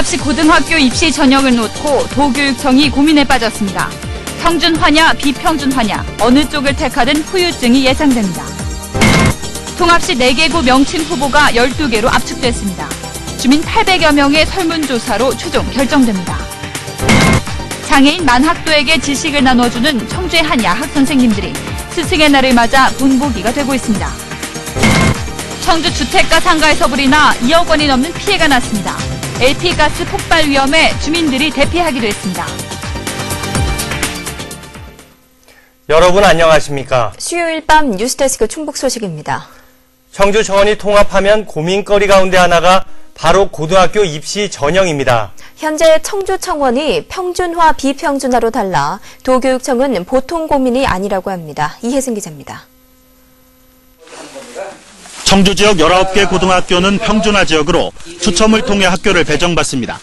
통합시 고등학교 입시 전형을 놓고 도교육청이 고민에 빠졌습니다. 평준화냐 비평준화냐 어느 쪽을 택하든 후유증이 예상됩니다. 통합시 4개구 명칭 후보가 12개로 압축됐습니다. 주민 800여 명의 설문조사로 최종 결정됩니다. 장애인 만학도에게 지식을 나눠주는 청주의 한 야학 선생님들이 스승의 날을 맞아 본보기가 되고 있습니다. 청주 주택가 상가에서 불이 나 2억 원이 넘는 피해가 났습니다. LP가스 폭발 위험에 주민들이 대피하기도 했습니다. 여러분 안녕하십니까? 수요일 밤 뉴스데스크 충북 소식입니다. 청주 청원이 통합하면 고민거리 가운데 하나가 바로 고등학교 입시 전형입니다. 현재 청주 청원이 평준화, 비평준화로 달라 도교육청은 보통 고민이 아니라고 합니다. 이혜승 기자입니다. 청주 지역 19개 고등학교는 평준화 지역으로 추첨을 통해 학교를 배정받습니다.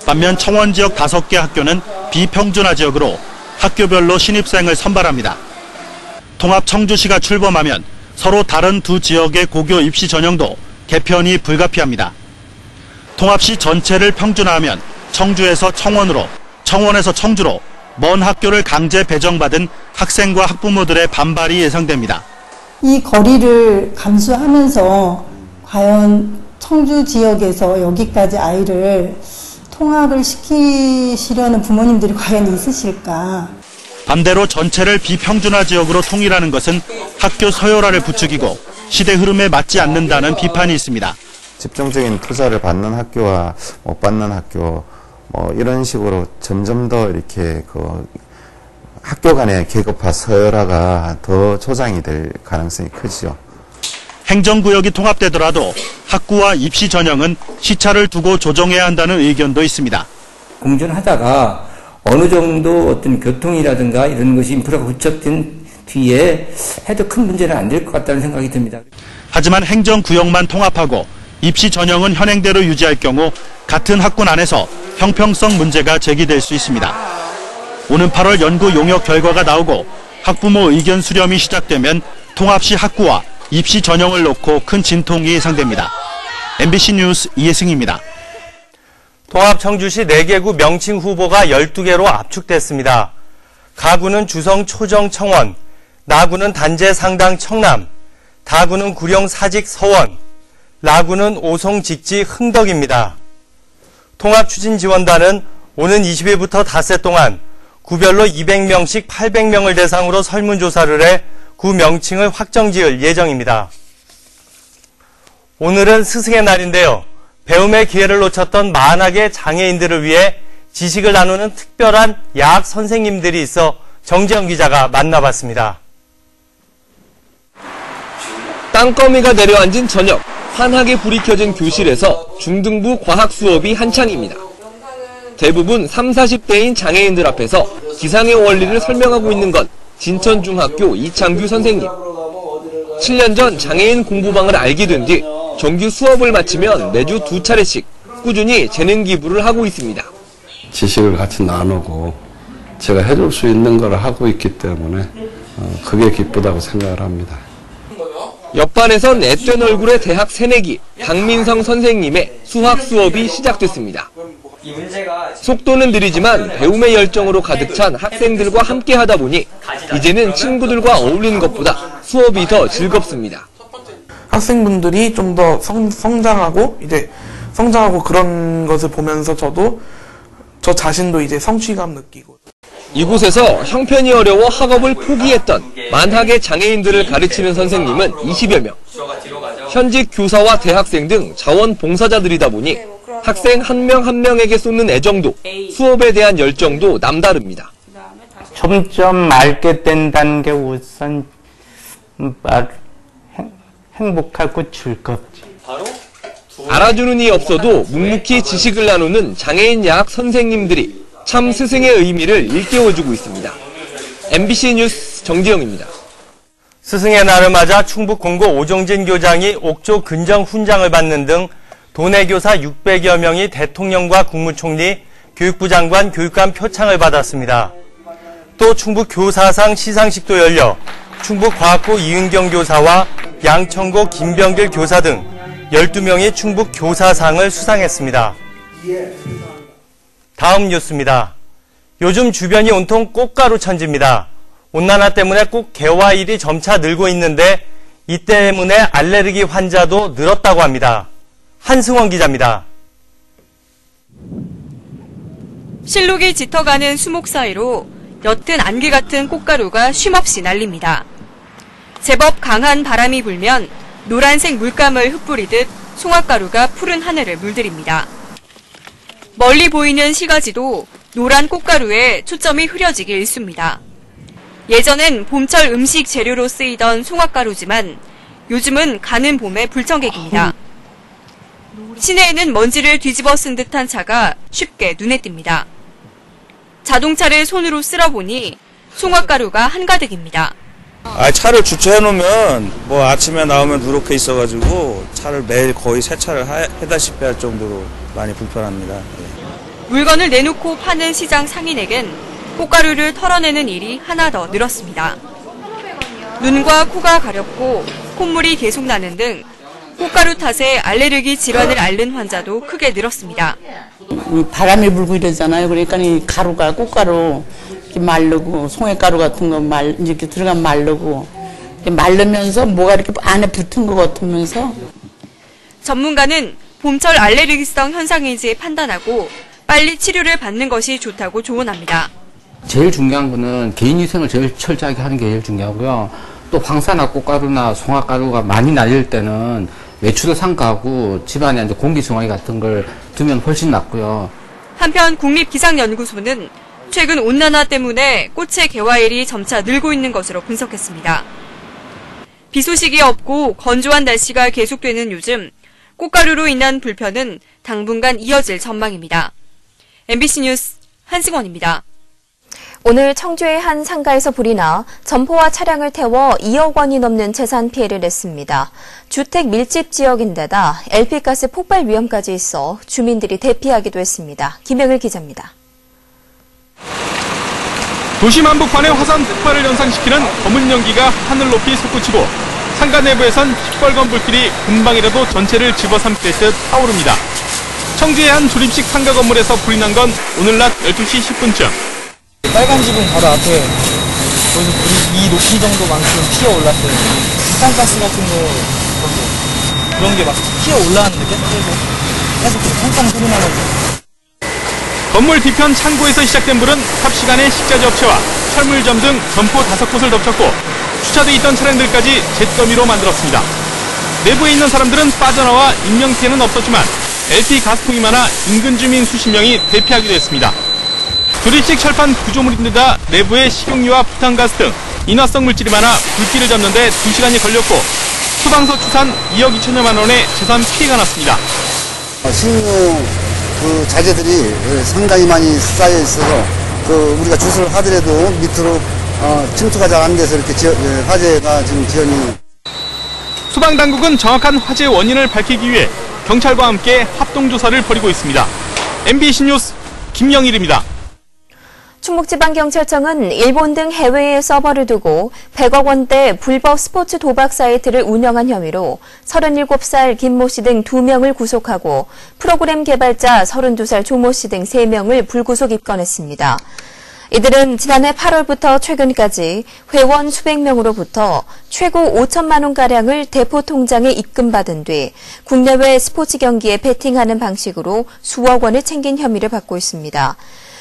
반면 청원 지역 5개 학교는 비평준화 지역으로 학교별로 신입생을 선발합니다. 통합 청주시가 출범하면 서로 다른 두 지역의 고교 입시 전형도 개편이 불가피합니다. 통합시 전체를 평준화하면 청주에서 청원으로, 청원에서 청주로 먼 학교를 강제 배정받은 학생과 학부모들의 반발이 예상됩니다. 이 거리를 감수하면서 과연 청주 지역에서 여기까지 아이를 통합을 시키시려는 부모님들이 과연 있으실까? 반대로 전체를 비평준화 지역으로 통일하는 것은 학교 서열화를 부추기고 시대 흐름에 맞지 않는다는 비판이 있습니다. 집중적인 투자를 받는 학교와 못 받는 학교 이런 식으로 점점 더 이렇게 학교 간의 계급화 서열화가 더 조장이 될 가능성이 크죠. 행정구역이 통합되더라도 학구와 입시 전형은 시차를 두고 조정해야 한다는 의견도 있습니다. 공존하다가 어느 정도 어떤 교통이라든가 이런 것이 인프라가 구축된 뒤에 해도 큰 문제는 안 될 것 같다는 생각이 듭니다. 하지만 행정구역만 통합하고 입시 전형은 현행대로 유지할 경우 같은 학군 안에서 형평성 문제가 제기될 수 있습니다. 오는 8월 연구 용역 결과가 나오고 학부모 의견 수렴이 시작되면 통합시 학구와 입시 전형을 놓고 큰 진통이 예상됩니다. MBC 뉴스 이혜승입니다. 통합 청주시 4개구 명칭 후보가 12개로 압축됐습니다. 가구는 주성 초정 청원, 나구는 단재 상당 청남, 다구는 구령 사직 서원, 라구는 오송 직지 흥덕입니다. 통합추진지원단은 오는 20일부터 닷새 동안 구별로 200명씩 800명을 대상으로 설문조사를 해 구 명칭을 확정지을 예정입니다. 오늘은 스승의 날인데요. 배움의 기회를 놓쳤던 만학의 장애인들을 위해 지식을 나누는 특별한 야학 선생님들이 있어 정재영 기자가 만나봤습니다. 땅거미가 내려앉은 저녁, 환하게 불이 켜진 교실에서 중등부 과학 수업이 한창입니다. 대부분 30, 40대인 장애인들 앞에서 기상의 원리를 설명하고 있는 건 진천중학교 이창규 선생님. 7년 전 장애인 공부방을 알게 된 뒤 정규 수업을 마치면 매주 2차례씩 꾸준히 재능 기부를 하고 있습니다. 지식을 같이 나누고 제가 해줄 수 있는 걸 하고 있기 때문에 그게 기쁘다고 생각을 합니다. 옆반에선 앳된 얼굴의 대학 새내기 박민성 선생님의 수학 수업이 시작됐습니다. 속도는 느리지만 배움의 열정으로 가득 찬 학생들과 함께 하다 보니 이제는 친구들과 어울리는 것보다 수업이 더 즐겁습니다. 학생분들이 좀 더 성장하고 그런 것을 보면서 저 자신도 이제 성취감 느끼고. 이곳에서 형편이 어려워 학업을 포기했던 만학의 장애인들을 가르치는 선생님은 20여 명. 현직 교사와 대학생 등 자원봉사자들이다 보니 학생 한 명 한 명에게 쏟는 애정도 수업에 대한 열정도 남다릅니다. 점점 알게 된다는 게 우선 행복하고 즐겁지. 알아주는 이 없어도 묵묵히 지식을 나누는 장애인 야학 선생님들이 참 스승의 의미를 일깨워주고 있습니다. MBC 뉴스 정지영입니다. 스승의 날을 맞아 충북 공고 오종진 교장이 옥조 근정 훈장을 받는 등 도내교사 600여 명이 대통령과 국무총리, 교육부 장관, 교육감 표창을 받았습니다. 또 충북 교사상 시상식도 열려 충북과학고 이은경 교사와 양천고 김병길 교사 등 12명이 충북 교사상을 수상했습니다. 다음 뉴스입니다. 요즘 주변이 온통 꽃가루 천지입니다. 온난화 때문에 꽃 개화일이 점차 늘고 있는데 이 때문에 알레르기 환자도 늘었다고 합니다. 한승원 기자입니다. 실록이 짙어가는 수목 사이로 옅은 안개 같은 꽃가루가 쉼없이 날립니다. 제법 강한 바람이 불면 노란색 물감을 흩뿌리듯 송화가루가 푸른 하늘을 물들입니다. 멀리 보이는 시가지도 노란 꽃가루에 초점이 흐려지기 일쑤입니다. 예전엔 봄철 음식 재료로 쓰이던 송화가루지만 요즘은 가는 봄의 불청객입니다. 시내에는 먼지를 뒤집어 쓴 듯한 차가 쉽게 눈에 띕니다. 자동차를 손으로 쓸어보니 송화가루가 한가득입니다. 차를 주차해놓으면 뭐 아침에 나오면 누렇게 있어가지고 차를 매일 거의 세차를 해다시피 할 정도로 많이 불편합니다. 물건을 내놓고 파는 시장 상인에겐 꽃가루를 털어내는 일이 하나 더 늘었습니다. 눈과 코가 가렵고 콧물이 계속 나는 등 꽃가루 탓에 알레르기 질환을 앓는 환자도 크게 늘었습니다. 바람이 불고 이러잖아요. 그러니까 이 가루가 꽃가루 이렇게 마르고 송해가루 같은 거 이렇게 들어가면 마르고 마르면서 뭐가 이렇게 안에 붙은 것 같으면서. 전문가는 봄철 알레르기성 현상인지 판단하고 빨리 치료를 받는 것이 좋다고 조언합니다. 제일 중요한 거는 개인위생을 제일 철저하게 하는 게 제일 중요하고요. 또 황사나 꽃가루나 송화가루가 많이 날릴 때는 외출을 삼가하고 집안에 이제 공기정화기 같은 걸 두면 훨씬 낫고요. 한편 국립기상연구소는 최근 온난화 때문에 꽃의 개화일이 점차 늘고 있는 것으로 분석했습니다. 비 소식이 없고 건조한 날씨가 계속되는 요즘 꽃가루로 인한 불편은 당분간 이어질 전망입니다. MBC 뉴스 한승원입니다. 오늘 청주의 한 상가에서 불이 나 점포와 차량을 태워 2억 원이 넘는 재산 피해를 냈습니다. 주택 밀집 지역인데다 LP가스 폭발 위험까지 있어 주민들이 대피하기도 했습니다. 김영일 기자입니다. 도심 한복판의 화산 폭발을 연상시키는 검은 연기가 하늘 높이 솟구치고 상가 내부에선 시뻘건 불길이 금방이라도 전체를 집어삼킬 듯 타오릅니다. 청주의 한 조립식 상가 건물에서 불이 난 건 오늘 낮 12시 10분쯤. 빨간 집은 바로 앞에 거기서 불이 이 높이 정도만큼 피어 올랐어요. 부탄가스 같은 거 그런 게 막 피어 올라왔는데 계속 팡팡 소리 나면서. 건물 뒤편 창고에서 시작된 불은 삽시간에 식자재 업체와 철물점 등 점포 5곳을 덮쳤고 주차돼 있던 차량들까지 잿더미로 만들었습니다. 내부에 있는 사람들은 빠져나와 인명피해는 없었지만 LP 가스통이 많아 인근 주민 수십 명이 대피하기도 했습니다. 조립식 철판 구조물인데다 내부에 식용유와 부탄가스 등 인화성 물질이 많아 불길을 잡는 데 2시간이 걸렸고 소방서 추산 2억 2천여만 원의 재산 피해가 났습니다. 식용유 자재들이 상당히 많이 쌓여 있어서 우리가 주소를 하더라도 밑으로 침투가 잘 안 돼서 이렇게 화재가 지금 지연이. 소방당국은 정확한 화재 원인을 밝히기 위해 경찰과 함께 합동조사를 벌이고 있습니다. MBC 뉴스 김영일입니다. 충북지방경찰청은 일본 등 해외에 서버를 두고 100억 원대 불법 스포츠 도박 사이트를 운영한 혐의로 37살 김모 씨 등 2명을 구속하고 프로그램 개발자 32살 조모 씨 등 3명을 불구속 입건했습니다. 이들은 지난해 8월부터 최근까지 회원 수백 명으로부터 최고 5천만 원가량을 대포 통장에 입금받은 뒤 국내외 스포츠 경기에 베팅하는 방식으로 수억 원을 챙긴 혐의를 받고 있습니다.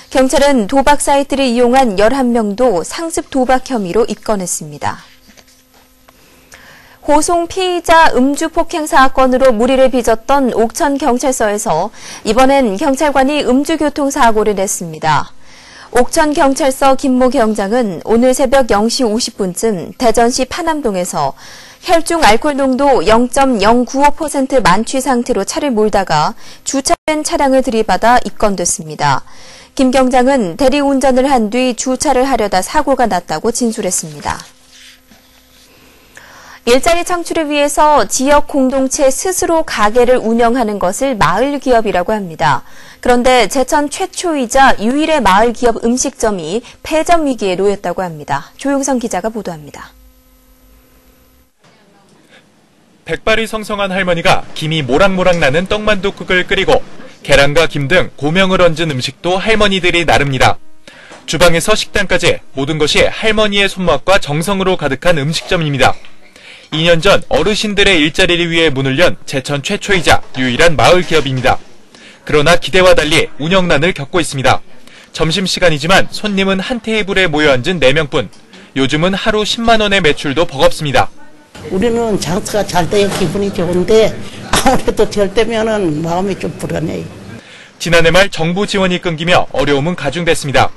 경찰은 도박 사이트를 이용한 11명도 상습 도박 혐의로 입건했습니다. 호송 피의자 음주 폭행 사건으로 물의를 빚었던 옥천경찰서에서 이번엔 경찰관이 음주교통 사고를 냈습니다. 옥천경찰서 김모 경장은 오늘 새벽 0시 50분쯤 대전시 파남동에서 혈중 알코올 농도 0.095% 만취 상태로 차를 몰다가 주차된 차량을 들이받아 입건됐습니다. 김 경장은 대리운전을 한 뒤 주차를 하려다 사고가 났다고 진술했습니다. 일자리 창출을 위해서 지역 공동체 스스로 가게를 운영하는 것을 마을 기업이라고 합니다. 그런데 제천 최초이자 유일의 마을 기업 음식점이 폐점 위기에 놓였다고 합니다. 조용성 기자가 보도합니다. 백발이 성성한 할머니가 김이 모락모락 나는 떡만둣국을 끓이고 계란과 김 등 고명을 얹은 음식도 할머니들이 나릅니다. 주방에서 식당까지 모든 것이 할머니의 손맛과 정성으로 가득한 음식점입니다. 2년 전 어르신들의 일자리를 위해 문을 연 제천 최초이자 유일한 마을 기업입니다. 그러나 기대와 달리 운영난을 겪고 있습니다. 점심시간이지만 손님은 한 테이블에 모여 앉은 4명뿐. 요즘은 하루 10만 원의 매출도 버겁습니다. 우리는 장사가 잘 돼야 기분이 좋은데 아무래도 절 때면은 마음이 좀 불안해요. 지난해 말 정부 지원이 끊기며 어려움은 가중됐습니다.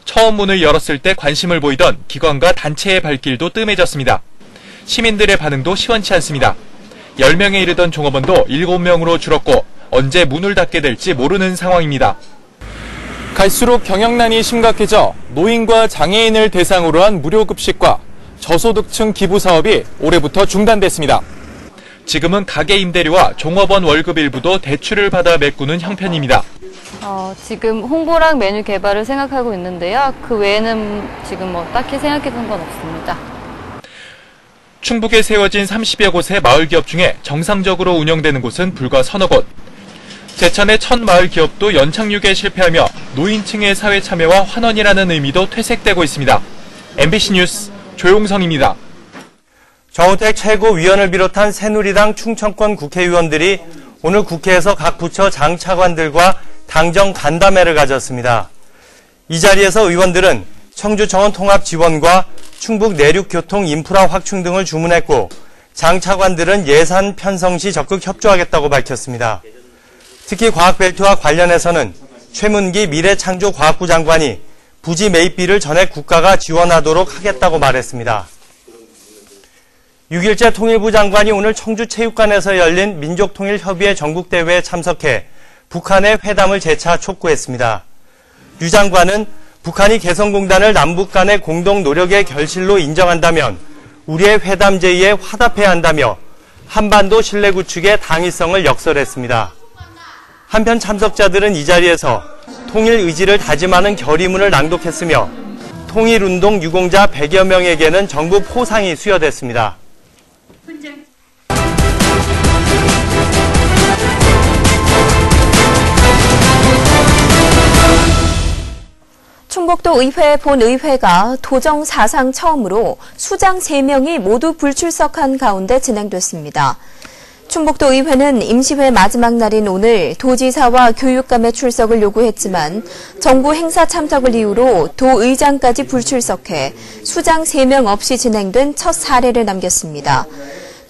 처음 문을 열었을 때 관심을 보이던 기관과 단체의 발길도 뜸해졌습니다. 시민들의 반응도 시원치 않습니다. 10명에 이르던 종업원도 7명으로 줄었고 언제 문을 닫게 될지 모르는 상황입니다. 갈수록 경영난이 심각해져 노인과 장애인을 대상으로 한 무료급식과 저소득층 기부 사업이 올해부터 중단됐습니다. 지금은 가게 임대료와 종업원 월급 일부도 대출을 받아 메꾸는 형편입니다. 지금 홍보랑 메뉴 개발을 생각하고 있는데요. 그 외에는 지금 딱히 생각해둔 건 없습니다. 충북에 세워진 30여 곳의 마을 기업 중에 정상적으로 운영되는 곳은 불과 서너 곳. 제천의 첫 마을 기업도 연착륙에 실패하며 노인층의 사회 참여와 환원이라는 의미도 퇴색되고 있습니다. MBC 뉴스 조용성입니다. 정우택 최고위원을 비롯한 새누리당 충청권 국회의원들이 오늘 국회에서 각 부처 장차관들과 당정 간담회를 가졌습니다. 이 자리에서 의원들은 청주청원 통합 지원과 충북 내륙 교통 인프라 확충 등을 주문했고 장차관들은 예산 편성 시 적극 협조하겠다고 밝혔습니다. 특히 과학벨트와 관련해서는 최문기 미래창조과학부 장관이 부지 매입비를 전액 국가가 지원하도록 하겠다고 말했습니다. 6일째 통일부 장관이 오늘 청주체육관에서 열린 민족통일협의회 전국대회에 참석해 북한의 회담을 재차 촉구했습니다. 유 장관은 북한이 개성공단을 남북 간의 공동 노력의 결실로 인정한다면 우리의 회담 제의에 화답해야 한다며 한반도 신뢰 구축의 당위성을 역설했습니다. 한편 참석자들은 이 자리에서 통일 의지를 다짐하는 결의문을 낭독했으며 통일운동 유공자 100여 명에게는 정부 포상이 수여됐습니다. 충북도 의회 본의회가 도정 사상 처음으로 수장 3명이 모두 불출석한 가운데 진행됐습니다. 충북도 의회는 임시회 마지막 날인 오늘 도지사와 교육감의 출석을 요구했지만 정부 행사 참석을 이유로 도의장까지 불출석해 수장 3명 없이 진행된 첫 사례를 남겼습니다.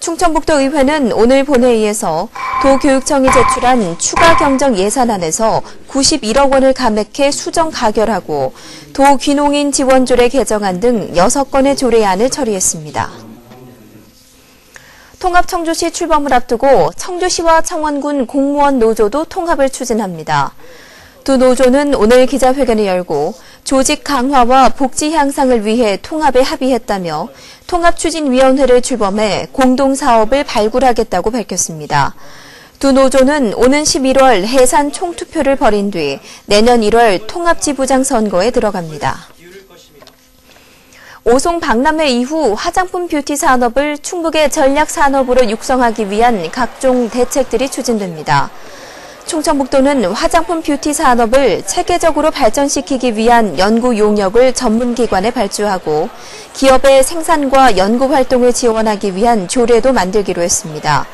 충청북도 의회는 오늘 본회의에서 도교육청이 제출한 추가 경정 예산안에서 91억 원을 감액해 수정 가결하고 도귀농인 지원조례 개정안 등 6건의 조례안을 처리했습니다. 통합청주시 출범을 앞두고 청주시와 창원군 공무원 노조도 통합을 추진합니다. 두 노조는 오늘 기자회견을 열고 조직 강화와 복지 향상을 위해 통합에 합의했다며 통합추진위원회를 출범해 공동사업을 발굴하겠다고 밝혔습니다. 두 노조는 오는 11월 해산 총투표를 벌인 뒤 내년 1월 통합지부장 선거에 들어갑니다. 오송 박람회 이후 화장품 뷰티 산업을 충북의 전략 산업으로 육성하기 위한 각종 대책들이 추진됩니다. 충청북도는 화장품 뷰티 산업을 체계적으로 발전시키기 위한 연구 용역을 전문기관에 발주하고 기업의 생산과 연구 활동을 지원하기 위한 조례도 만들기로 했습니다.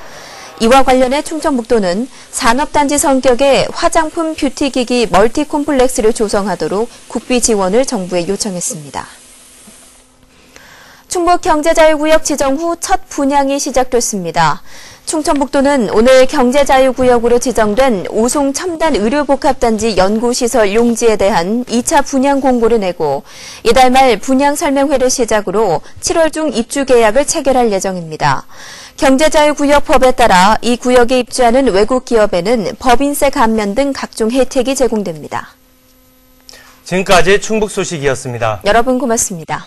이와 관련해 충청북도는 산업단지 성격의 화장품 뷰티기기 멀티콤플렉스를 조성하도록 국비 지원을 정부에 요청했습니다. 충북경제자유구역 지정 후 첫 분양이 시작됐습니다. 충청북도는 오늘 경제자유구역으로 지정된 오송 첨단 의료복합단지 연구시설 용지에 대한 2차 분양 공고를 내고 이달 말 분양 설명회를 시작으로 7월 중 입주 계약을 체결할 예정입니다. 경제자유구역법에 따라 이 구역에 입주하는 외국 기업에는 법인세 감면 등 각종 혜택이 제공됩니다. 지금까지 충북 소식이었습니다. 여러분 고맙습니다.